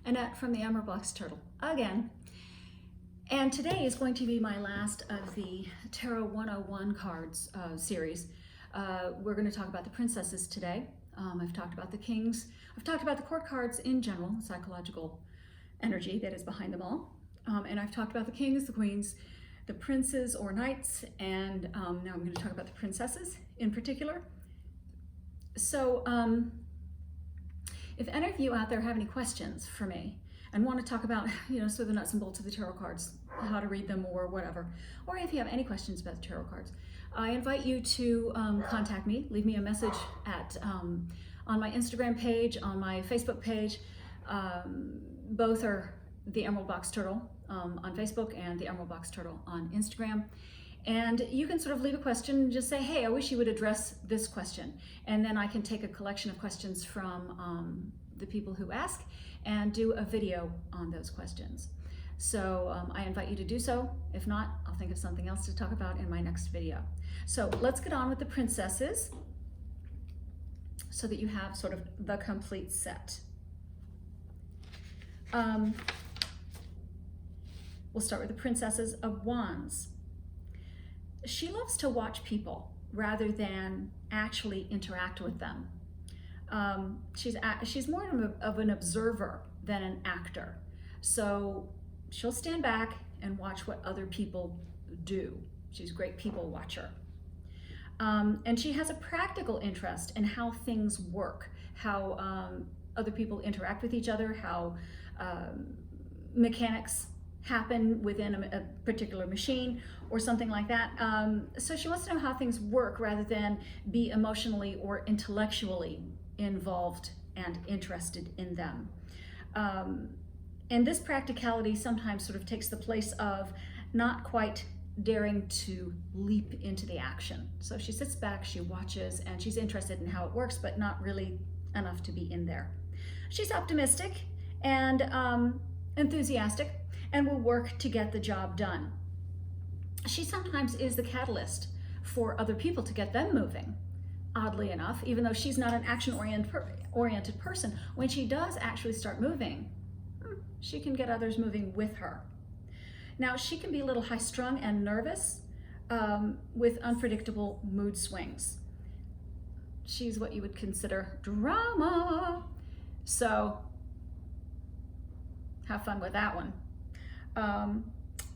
Annette from the Emerald Box Turtle again. And today is going to be my last of the Tarot 101 cards series. We're going to talk about the princesses today. I've talked about the kings. I've talked about the court cards in general, psychological energy that is behind them all. And I've talked about the kings, the queens, the princes or knights, and now I'm going to talk about the princesses in particular. So if any of you out there have any questions for me and want to talk about, sort of the nuts and bolts of the tarot cards, how to read them or whatever, or if you have any questions about the tarot cards, I invite you to contact me. Leave me a message at on my Instagram page, on my Facebook page. Both are the Emerald Box Turtle on Facebook and the Emerald Box Turtle on Instagram. And you can sort of leave a question and just say, hey, I wish you would address this question. And then I can take a collection of questions from the people who ask and do a video on those questions. So I invite you to do so. If not, I'll think of something else to talk about in my next video. So let's get on with the princesses so that you have sort of the complete set. We'll start with the Princesses of Wands. She loves to watch people rather than actually interact with them. She's more of an observer than an actor. So she'll stand back and watch what other people do. She's a great people watcher. And she has a practical interest in how things work, how other people interact with each other, how mechanics happen within a particular machine or something like that. So she wants to know how things work rather than be emotionally or intellectually involved and interested in them. And this practicality sometimes sort of takes the place of not quite daring to leap into the action. So she sits back, she watches, and she's interested in how it works, but not really enough to be in there. She's optimistic and enthusiastic and will work to get the job done. She sometimes is the catalyst for other people to get them moving. Oddly enough, even though she's not an action-oriented person, when she does actually start moving, she can get others moving with her. Now, she can be a little high-strung and nervous with unpredictable mood swings. She's what you would consider drama. So have fun with that one.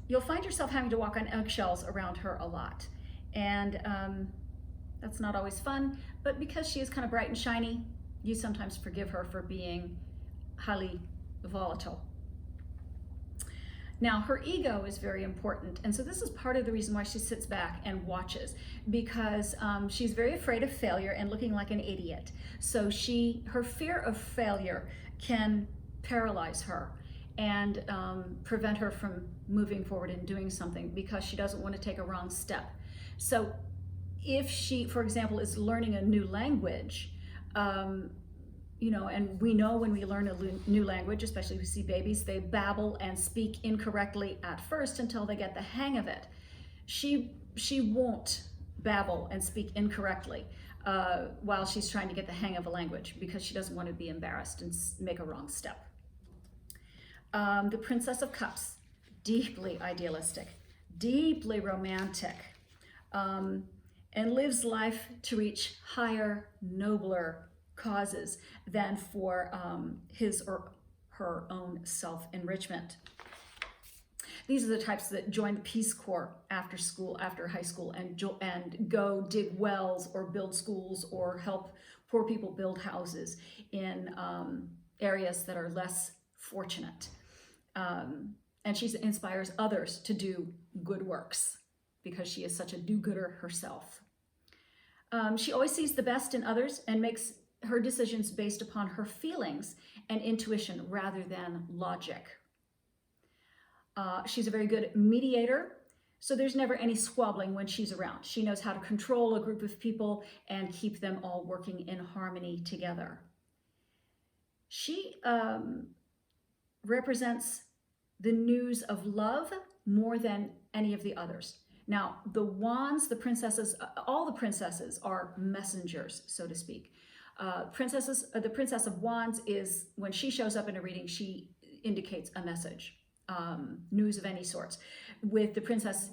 You'll find yourself having to walk on eggshells around her a lot. And that's not always fun, but because she is kind of bright and shiny, you sometimes forgive her for being highly volatile. Now, her ego is very important, and so this is part of the reason why she sits back and watches, because she's very afraid of failure and looking like an idiot. So her fear of failure can paralyze her and prevent her from moving forward and doing something because she doesn't want to take a wrong step. So if she, for example, is learning a new language, and we know when we learn a new language, especially if we see babies, they babble and speak incorrectly at first until they get the hang of it. She won't babble and speak incorrectly while she's trying to get the hang of a language because she doesn't want to be embarrassed and make a wrong step. The Princess of Cups, deeply idealistic, deeply romantic, and lives life to reach higher, nobler causes than for his or her own self-enrichment. These are the types that join the Peace Corps after school, after high school, and go dig wells or build schools or help poor people build houses in areas that are less fortunate. And she inspires others to do good works because she is such a do-gooder herself. She always sees the best in others and makes her decisions based upon her feelings and intuition rather than logic. She's a very good mediator, so there's never any squabbling when she's around. She knows how to control a group of people and keep them all working in harmony together. She represents the news of love more than any of the others. Now, the wands, the princesses, all the princesses are messengers, so to speak. The Princess of Wands is, when she shows up in a reading, she indicates a message, news of any sorts. With the Princess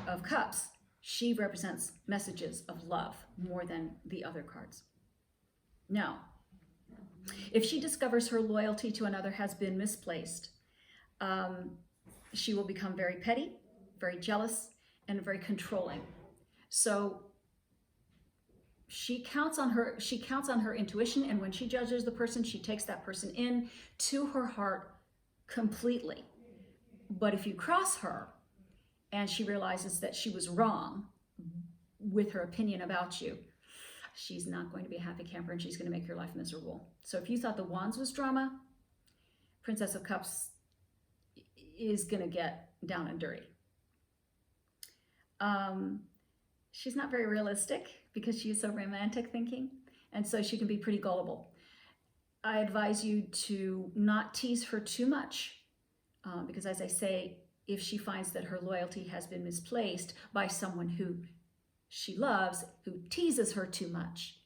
of Cups, she represents messages of love more than the other cards. Now, if she discovers her loyalty to another has been misplaced, she will become very petty, very jealous, and very controlling. So she counts on her intuition, and when she judges the person, she takes that person in to her heart completely. But if you cross her and she realizes that she was wrong with her opinion about you, she's not going to be a happy camper, and she's going to make your life miserable. So if you thought the Wands was drama, Princess of Cups is going to get down and dirty. She's not very realistic because she is so romantic thinking, and so she can be pretty gullible. I advise you to not tease her too much, because as I say, if she finds that her loyalty has been misplaced by someone who she loves, who teases her too much,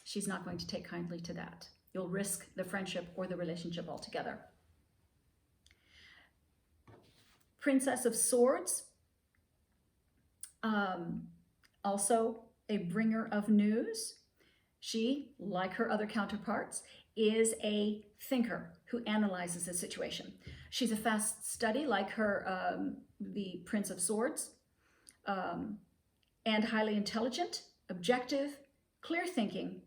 she's not going to take kindly to that. You'll risk the friendship or the relationship altogether. Princess of Swords, also a bringer of news. She, like her other counterparts, is a thinker who analyzes a situation. She's a fast study, like her, the Prince of Swords, and highly intelligent, objective, clear thinking,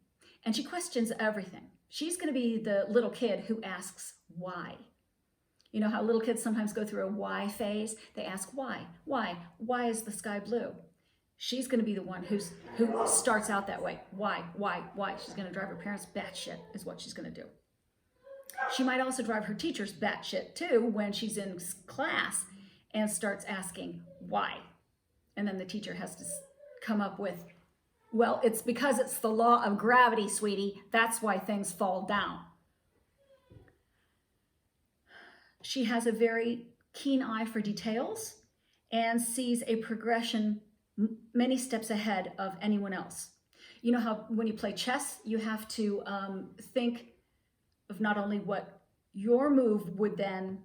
and she questions everything. She's going to be the little kid who asks why. You know how little kids sometimes go through a why phase? They ask why? Why is the sky blue? She's going to be the one who starts out that way. Why? She's going to drive her parents batshit is what she's going to do. She might also drive her teachers batshit too when she's in class and starts asking why. And then the teacher has to come up with, well, it's because it's the law of gravity, sweetie. That's why things fall down. She has a very keen eye for details and sees a progression many steps ahead of anyone else. You know how when you play chess, you have to think of not only what your move would then,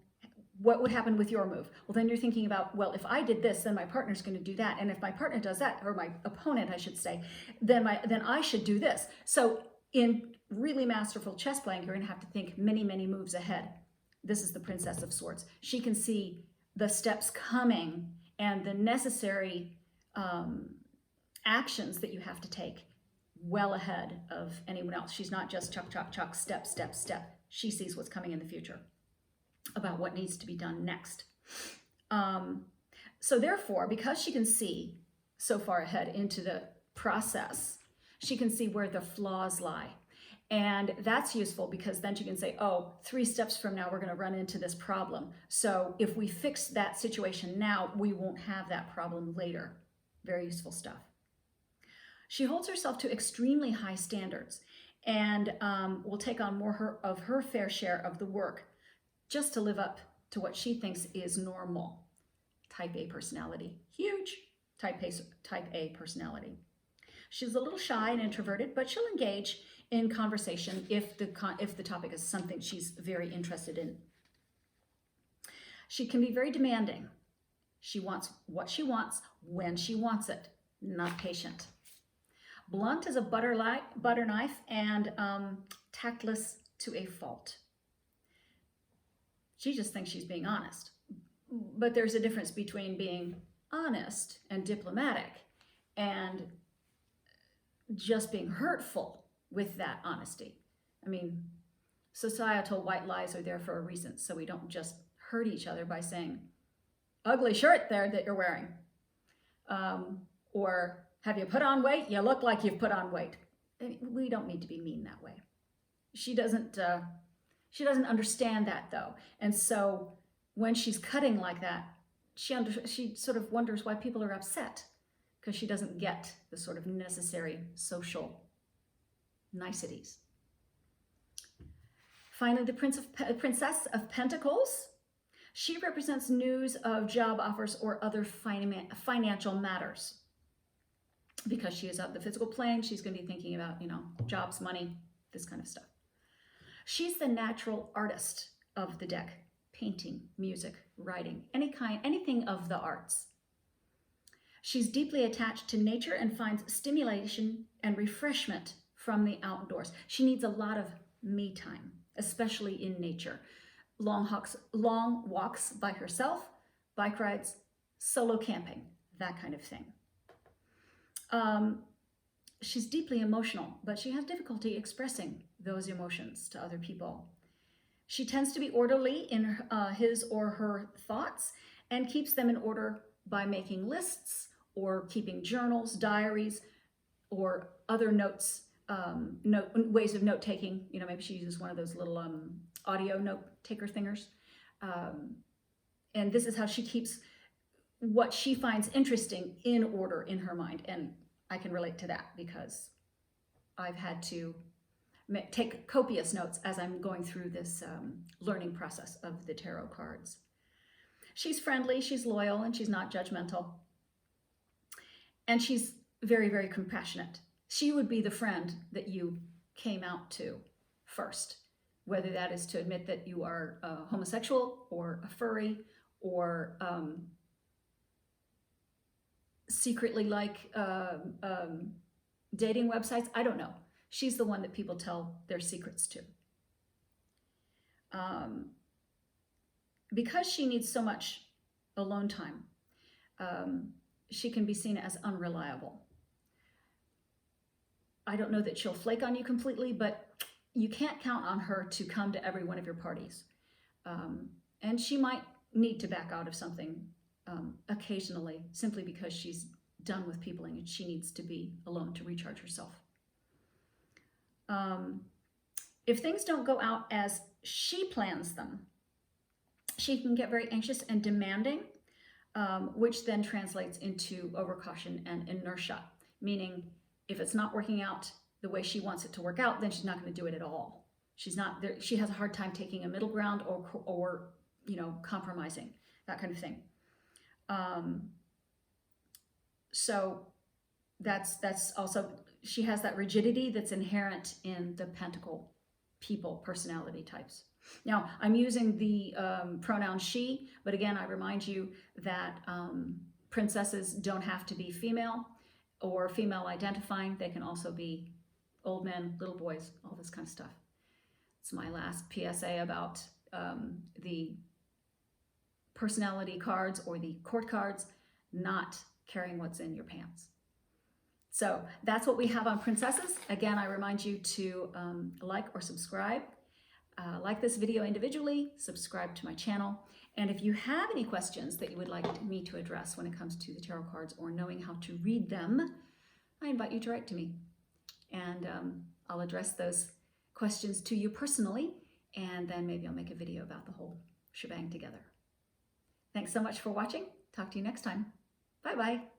what would happen with your move? Well, then you're thinking about, well, if I did this, then my partner's going to do that. And if my partner does that, or my opponent, I should say, then I should do this. So in really masterful chess playing, you're going to have to think many, many moves ahead. This is the Princess of Swords. She can see the steps coming and the necessary actions that you have to take well ahead of anyone else. She's not just chuck, step. She sees what's coming in the future about what needs to be done next. So therefore, because she can see so far ahead into the process, she can see where the flaws lie. And that's useful because then she can say, oh, 3 steps from now, we're going to run into this problem. So if we fix that situation now, we won't have that problem later. Very useful stuff. She holds herself to extremely high standards and will take on more of her fair share of the work just to live up to what she thinks is normal. Type A personality. Huge type A personality. She's a little shy and introverted, but she'll engage in conversation if the topic is something she's very interested in. She can be very demanding. She wants what she wants when she wants it, not patient. Blunt as a butter knife and tactless to a fault. She just thinks she's being honest. But there's a difference between being honest and diplomatic and just being hurtful with that honesty. I mean, societal white lies are there for a reason, so we don't just hurt each other by saying, ugly shirt there that you're wearing. Or have you put on weight? You look like you've put on weight. We don't need to be mean that way. She doesn't understand that though. And so when she's cutting like that, she sort of wonders why people are upset because she doesn't get the sort of necessary social niceties. Finally, the Princess of Pentacles. She represents news of job offers or other financial matters. Because she is of the physical plane, she's going to be thinking about, jobs, money, this kind of stuff. She's the natural artist of the deck, painting, music, writing, anything of the arts. She's deeply attached to nature and finds stimulation and refreshment from the outdoors. She needs a lot of me time, especially in nature. Long walks by herself, bike rides, solo camping, that kind of thing. She's deeply emotional, but she has difficulty expressing those emotions to other people. She tends to be orderly in his or her thoughts and keeps them in order by making lists or keeping journals, diaries, or other notes, ways of note-taking. You know, maybe she uses one of those little audio note-taker thingers. And this is how she keeps what she finds interesting in order in her mind. And I can relate to that because I've had to take copious notes as I'm going through this learning process of the tarot cards. She's friendly, she's loyal, and she's not judgmental. And she's very, very compassionate. She would be the friend that you came out to first, whether that is to admit that you are homosexual or a furry or secretly like dating websites. I don't know. She's the one that people tell their secrets to. Because she needs so much alone time, she can be seen as unreliable. I don't know that she'll flake on you completely, but you can't count on her to come to every one of your parties. And she might need to back out of something occasionally, simply because she's done with people and she needs to be alone to recharge herself. If things don't go out as she plans them, she can get very anxious and demanding, which then translates into overcaution and inertia, meaning if it's not working out the way she wants it to work out, then she's not going to do it at all. She's not there. She has a hard time taking a middle ground or you know, compromising, that kind of thing. So that's also, she has that rigidity that's inherent in the Pentacle people personality types. Now, I'm using the pronoun she, but again, I remind you that princesses don't have to be female or female identifying. They can also be old men, little boys, all this kind of stuff. It's my last PSA about the personality cards or the court cards not carrying what's in your pants. So that's what we have on princesses. Again, I remind you to like or subscribe. Like this video individually, subscribe to my channel. And if you have any questions that you would like me to address when it comes to the tarot cards or knowing how to read them, I invite you to write to me. And I'll address those questions to you personally, and then maybe I'll make a video about the whole shebang together. Thanks so much for watching. Talk to you next time. Bye-bye.